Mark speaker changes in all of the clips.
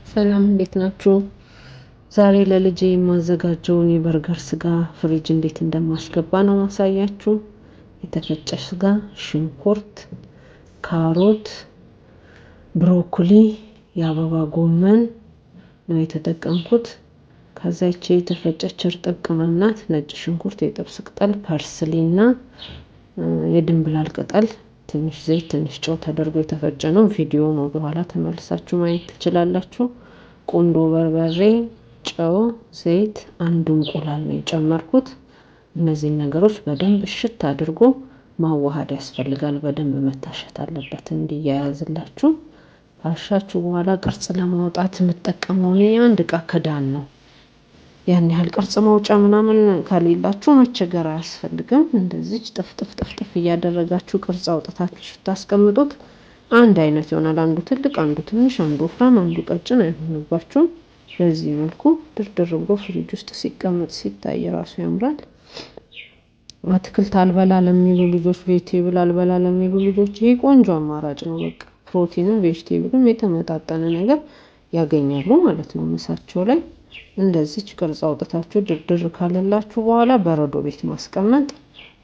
Speaker 1: ሰላም እንዴት ናችሁ? ዛሬ ለልጄ የማዘጋጀውን የበርገር ስጋ ፍሪጅ እንዴት እንደማስገባ ነው ማሳያችሁ። የተፈጨ ስጋ፣ ሽንኩርት፣ ካሮት፣ ብሮኮሊ፣ የአበባ ጎመን ነው የተጠቀምኩት። ከዛ ይቺ የተፈጨች እርጥብ ቅመም ናት። ነጭ ሽንኩርት፣ የጥብስ ቅጠል፣ ፐርስሊና የድንብላል ቅጠል፣ ትንሽ ዘይት፣ ትንሽ ጨው ተደርጎ የተፈጨ ነው። ቪዲዮውን ወደኋላ ተመልሳችሁ ማየት ትችላላችሁ። ቁንዶ በርበሬ፣ ጨው፣ ዘይት፣ አንድ እንቁላል ነው የጨመርኩት። እነዚህን ነገሮች በደንብ እሽት አድርጎ ማዋሃድ ያስፈልጋል። በደንብ መታሸት አለበት እንዲያያዝላችሁ። ካሻችሁ በኋላ ቅርጽ ለማውጣት የምጠቀመው የአንድ ዕቃ ክዳን ነው። ያን ያህል ቅርጽ ማውጫ ምናምን ከሌላችሁ መቸገር አያስፈልግም። እንደዚህ ጥፍጥፍ እያደረጋችሁ ቅርጽ አውጥታችሁ ስታስቀምጡት አንድ አይነት ይሆናል። አንዱ ትልቅ፣ አንዱ ትንሽ፣ አንዱ ወፍራም፣ አንዱ ቀጭን አይሆንባችሁም። በዚህ መልኩ ድርድር ብሎ ፍሪጅ ውስጥ ሲቀመጥ ሲታይ ራሱ ያምራል። አትክልት አልበላ ለሚሉ ልጆች፣ ቬጂቴብል አልበላ ለሚሉ ልጆች ይሄ ቆንጆ አማራጭ ነው። በቃ ፕሮቲንም ቬጂቴብልም የተመጣጠነ ነገር ያገኛሉ ማለት ነው ምሳቸው ላይ። እንደዚህ ቅርጽ አውጥታችሁ ድርድር ካለላችሁ በኋላ በረዶ ቤት ማስቀመጥ።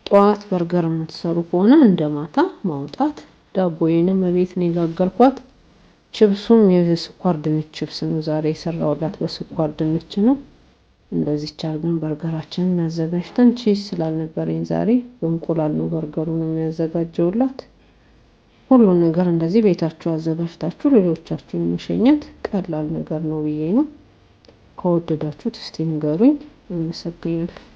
Speaker 1: ጠዋት በርገር የምትሰሩ ከሆነ እንደማታ ማውጣት። ዳቦዬንም ቤት ነው የጋገርኳት። ችብሱም የስኳር ድንች ችብስ ነው ዛሬ የሰራሁላት፣ በስኳር ድንች ነው። እንደዚህ አድርገን በርገራችንን አዘጋጅተን ቺዝ ስላልነበረኝ ዛሬ በእንቁላል ነው በርገሩን የሚያዘጋጀውላት። ሁሉ ነገር እንደዚህ ቤታችሁ አዘጋጅታችሁ ሌሎቻችሁን መሸኘት ቀላል ነገር ነው ብዬ ነው። ከወደዳችሁት እስቲ ንገሩኝ። አመሰግናለሁ።